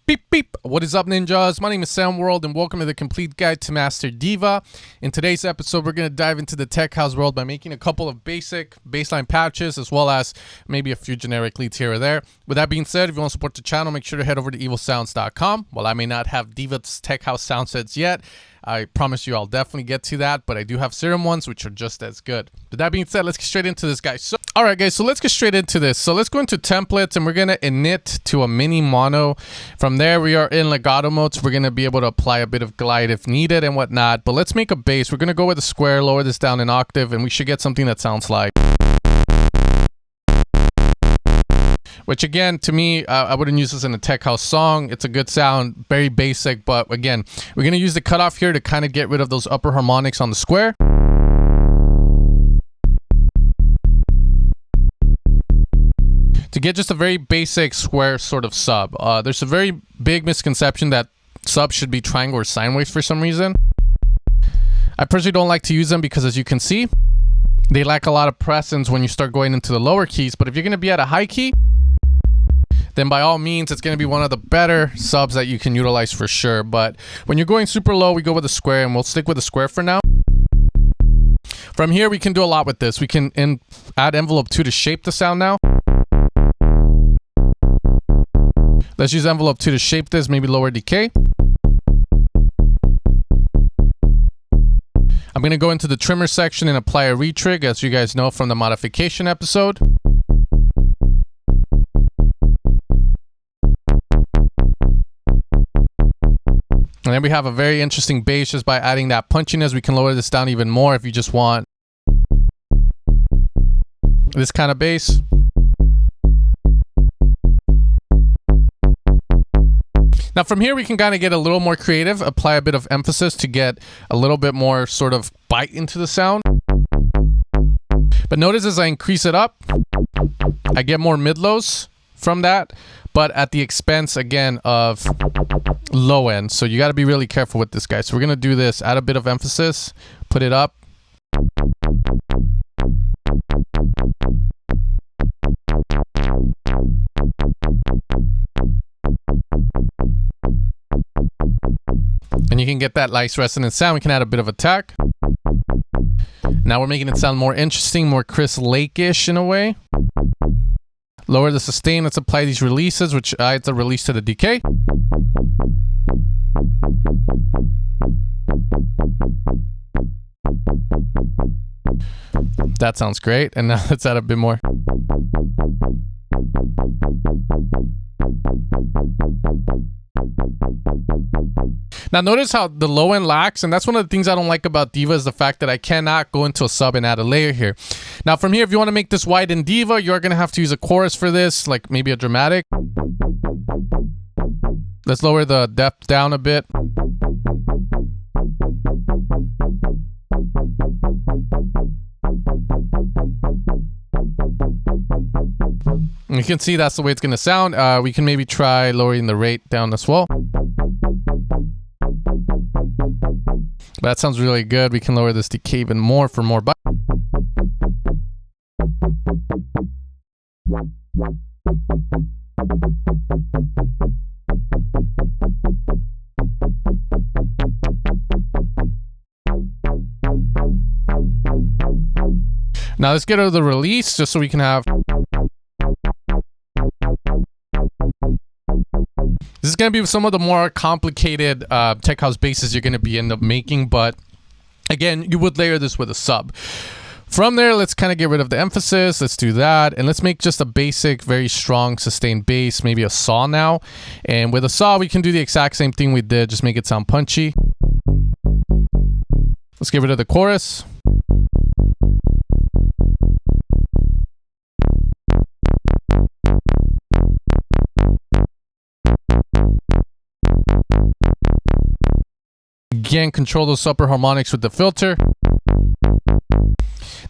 Beep beep. What is up, ninjas? My name is Sam World and welcome to the complete guide to master DIVA. In today's episode, we're going to dive into the tech house world by making a couple of basic baseline patches as well as maybe a few generic leads here or there. With that being said, if you want to support the channel, make sure to head over to evilsounds.com. While I may not have DIVA's tech house sound sets yet, I promise you I'll definitely get to that, but I do have serum ones which are just as good. With that being said, let's get straight into this, guys. So, all right, guys, so let's get straight into this. So let's go into templates and we're going to init to a mini mono. From there, we are in legato mode, so we're going to be able to apply a bit of glide if needed and whatnot. But let's make a bass. We're going to go with a square, lower this down an octave, and we should get something that sounds like... Which again, to me, I wouldn't use this in a tech house song. It's a good sound, very basic, but again, we're gonna use the cutoff here to kind of get rid of those upper harmonics on the square. To get just a very basic square sort of sub. There's a very big misconception that subs should be triangle or sine waves for some reason. I personally don't like to use them because, as you can see, they lack a lot of presence when you start going into the lower keys. But if you're gonna be at a high key, then by all means, it's going to be one of the better subs that you can utilize for sure. But when you're going super low, we go with a square, and we'll stick with a square for now. From here, we can do a lot with this. We can add envelope 2 to shape the sound now. Let's use envelope 2 to shape this, maybe lower decay. I'm going to go into the trimmer section and apply a retrig, as you guys know from the modification episode. And then we have a very interesting bass just by adding that punchiness. We can lower this down even more if you just want this kind of bass. Now from here, we can kind of get a little more creative, apply a bit of emphasis to get a little bit more sort of bite into the sound. But notice as I increase it up, I get more mid-lows from that, but at the expense again of low end. So you got to be really careful with this, guy. So we're going to do this, add a bit of emphasis, put it up. And you can get that nice resonant sound. We can add a bit of attack. Now we're making it sound more interesting, more Chris Lake-ish in a way. Lower the sustain. Let's apply these releases, which adds a release to the decay. That sounds great. And now let's add a bit more. Now notice how the low end lacks, and that's one of the things I don't like about DIVA is the fact that I cannot go into a sub and add a layer here. Now from here, if you want to make this wide in DIVA, you're going to have to use a chorus for this, like maybe a dramatic. Let's lower the depth down a bit. And you can see that's the way it's going to sound. We can maybe try lowering the rate down as well. That sounds really good. We can lower this decay even more for more bite. Now let's get rid of the release just so we can have... This is going to be some of the more complicated tech house basses you're going to be end up making, but again, you would layer this with a sub. From there, let's kind of get rid of the emphasis. Let's do that, and let's make just a basic, very strong sustained bass, maybe a saw now. And with a saw, we can do the exact same thing we did, just make it sound punchy. Let's get rid of the chorus. Again, control those upper harmonics with the filter.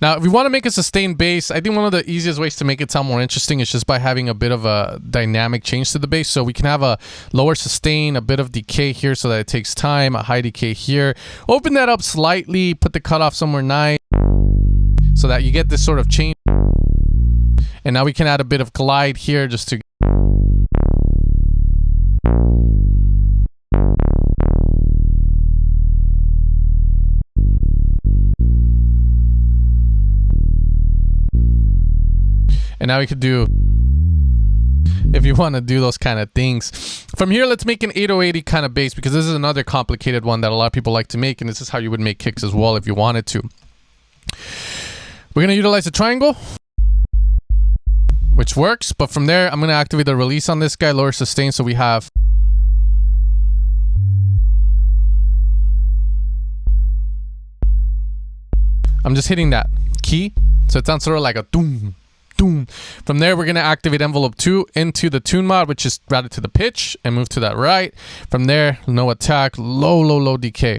Now, if we want to make a sustained bass, I think one of the easiest ways to make it sound more interesting is just by having a bit of a dynamic change to the bass. So we can have a lower sustain, a bit of decay here so that it takes time, a high decay here. Open that up slightly, put the cutoff somewhere nice so that you get this sort of change. And now we can add a bit of glide here just to... And now we could do, if you want to do those kind of things. From here, let's make an 8080 kind of bass, because this is another complicated one that a lot of people like to make, and this is how you would make kicks as well if you wanted to. We're going to utilize a triangle, which works, but from there, I'm going to activate the release on this guy, lower sustain, so we have... I'm just hitting that key, so it sounds sort of like a doom, doom. From there, we're going to activate envelope 2 into the tune mod, which is routed to the pitch, and move to that right. From there, no attack, low, low, low decay.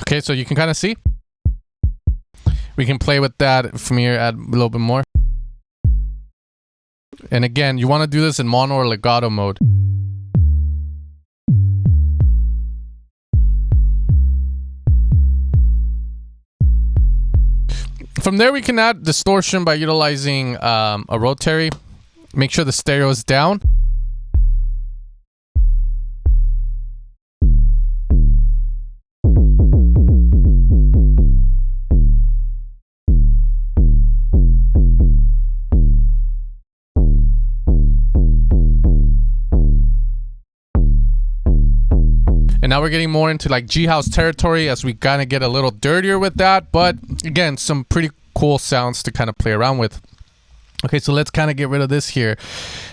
Okay, so you can kind of see. We can play with that from here, add a little bit more. And again, you want to do this in mono or legato mode. From there, we can add distortion by utilizing a rotary. Make sure the stereo is down. And now we're getting more into like G-House territory as we kind of get a little dirtier with that. But again, some pretty cool sounds to kind of play around with. Okay, so let's kind of get rid of this here.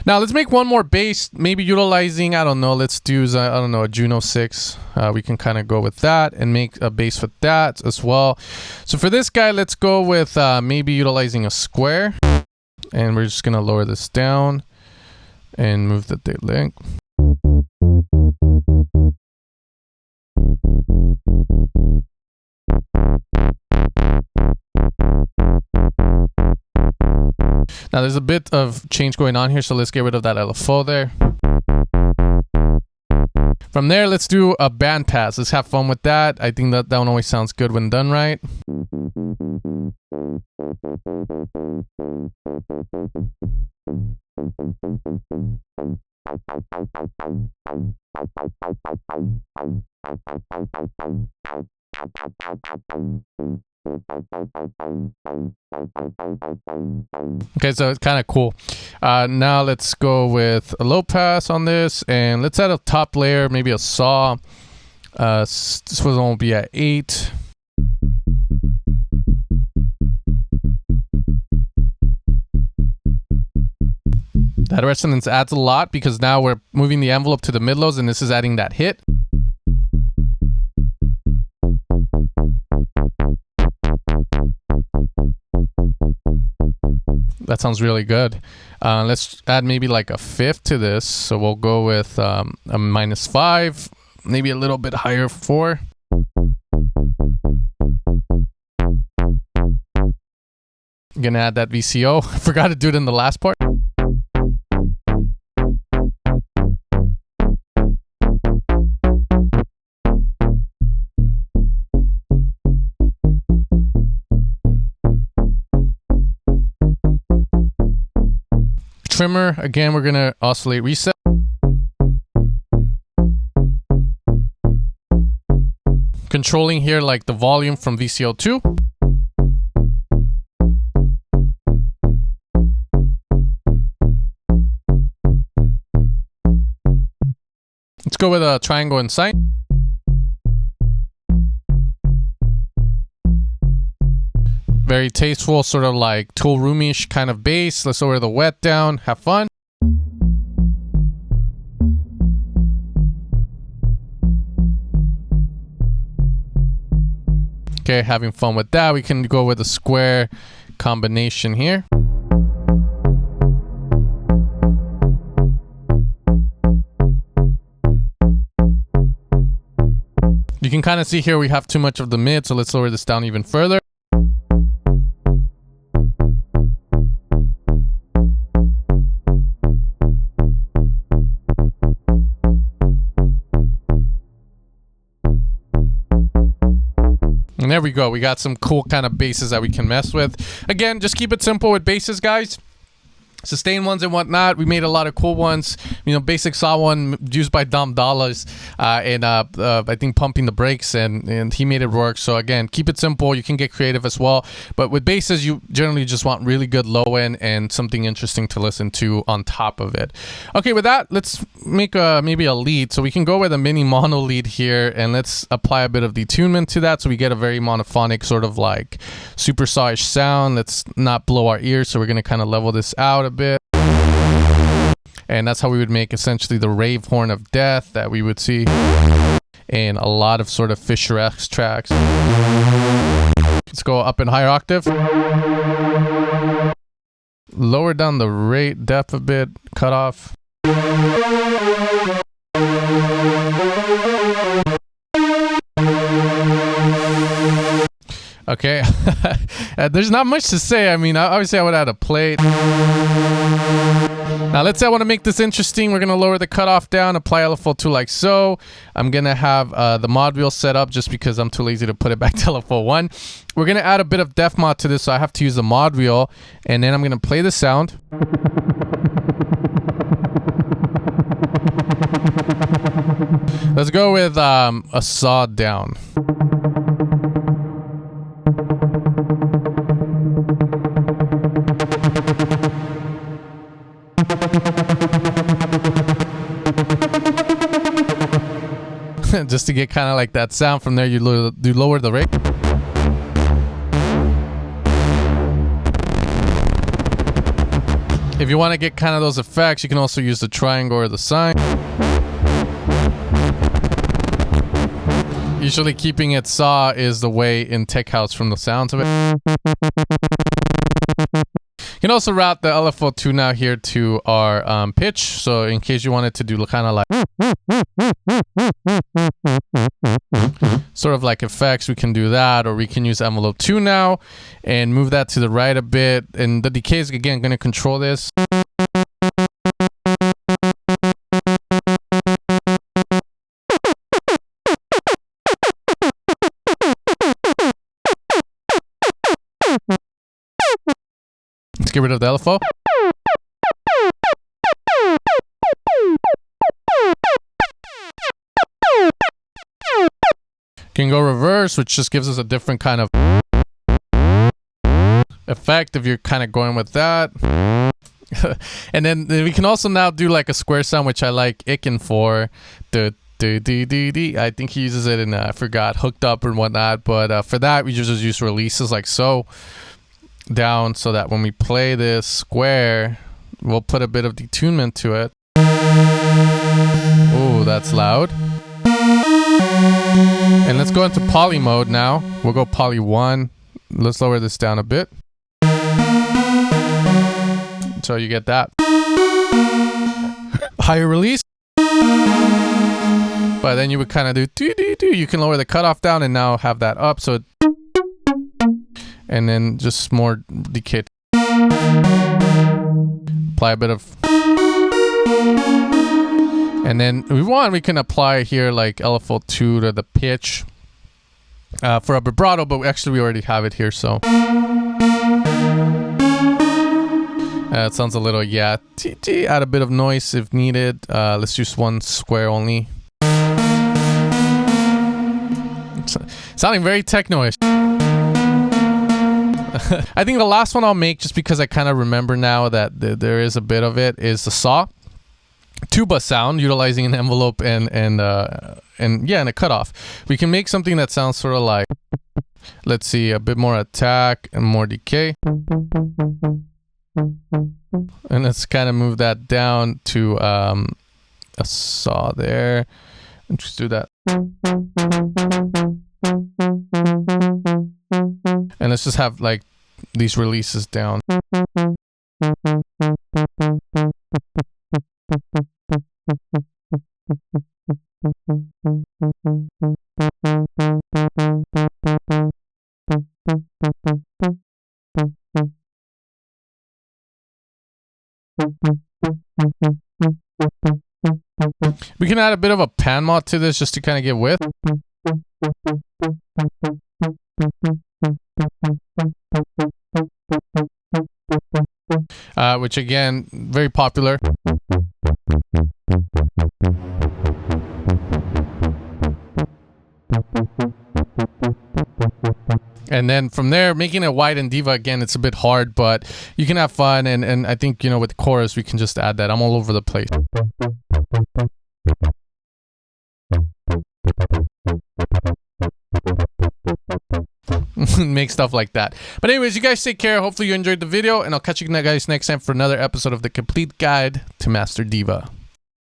Now let's make one more bass, maybe utilizing, I don't know, let's do, I don't know, a Juno 6. We can kind of go with that and make a bass with that as well. So for this guy, let's go with maybe utilizing a square. And we're just going to lower this down and move the date length. Now there's a bit of change going on here, so let's get rid of that LFO there. From there, let's do a band pass. Let's have fun with that. I think that one always sounds good when done right. Okay, so it's kind of cool. Now let's go with a low pass on this, and let's add a top layer, maybe a saw. This was going to be at 8. That resonance adds a lot because now we're moving the envelope to the mid-lows, and this is adding that hit. That sounds really good. Let's add maybe like a 5th to this. So we'll go with a -5, maybe a little bit higher 4. I'm gonna add that VCO. I forgot to do it in the last part. Trimmer, again, we're gonna oscillate reset. Controlling here like the volume from VCO2. Let's go with a triangle and sine. Very tasteful, sort of like Tool Roomish kind of bass. Let's lower the wet down, have fun. Okay, having fun with that. We can go with a square combination here. You can kind of see here we have too much of the mid, so let's lower this down even further. we go. We got some cool kind of basses that we can mess with. Again, just keep it simple with basses, guys. Sustain ones and whatnot. We made a lot of cool ones. You know, basic saw one used by Dom Dollars, and I think pumping the brakes, and he made it work. So again, keep it simple. You can get creative as well. But with basses, you generally just want really good low end and something interesting to listen to on top of it. Okay, with that, let's make maybe a lead. So we can go with a mini mono lead here, and let's apply a bit of detunement to that, so we get a very monophonic sort of like super saw-ish sound. Let's not blow our ears. So we're gonna kind of level this out a bit, and that's how we would make essentially the rave horn of death that we would see in a lot of sort of Fisher-esque tracks. Let's go up in higher octave, lower down the rate depth a bit, cut off. Okay, there's not much to say. I mean, obviously I would add a plate. Now let's say I want to make this interesting. We're going to lower the cutoff down, apply LFO2 like so. I'm going to have the mod wheel set up just because I'm too lazy to put it back to LFO1. We're going to add a bit of def mod to this, so I have to use the mod wheel. And then I'm going to play the sound. Let's go with a saw down. Just to get kind of like that sound. From there, you lower the rate. If you want to get kind of those effects, you can also use the triangle or the sine. Usually keeping it saw is the way in tech house from the sounds of it. You can also route the LFO2 now here to our pitch. So in case you wanted to do kind of like sort of like effects, we can do that, or we can use envelope 2 now and move that to the right a bit. And the decay is again going to control this. Let's get rid of the LFO. Can go reverse, which just gives us a different kind of effect if you're kind of going with that. And then we can also now do like a square sound, which I like Ikin for. I think he uses it in, I forgot, hooked up and whatnot. But for that, we just use releases like so down, so that when we play this square, we'll put a bit of detunement to it. Oh, that's loud. And let's go into poly mode now. We'll go poly 1. Let's lower this down a bit. So you get that. Higher release. But then you would kind of do doo-doo-doo. You can lower the cutoff down and now have that up. So and then just more decay. Apply a bit of. And then if we want, we can apply here like LFO2 to the pitch for a vibrato, but actually we already have it here, so. It sounds a little, yeah, add a bit of noise if needed. Let's use one square only. It's sounding very techno-ish. I think the last one I'll make, just because I kind of remember now that there is a bit of it, is the saw. TubA sound, utilizing an envelope and a cutoff. We can make something that sounds sort of like, let's see, a bit more attack and more decay. And let's kind of move that down to a saw there. And just do that. And let's just have like these releases down. We can add a bit of a pan mod to this just to kind of get width. which again, very popular. And then from there, making it wide in DIVA, again, it's a bit hard, but you can have fun. And I think, you know, with the chorus, we can just add that. I'm all over the place. Make stuff like that. But anyways, you guys take care. Hopefully you enjoyed the video, and I'll catch you guys next time for another episode of the Complete Guide to Master DIVA.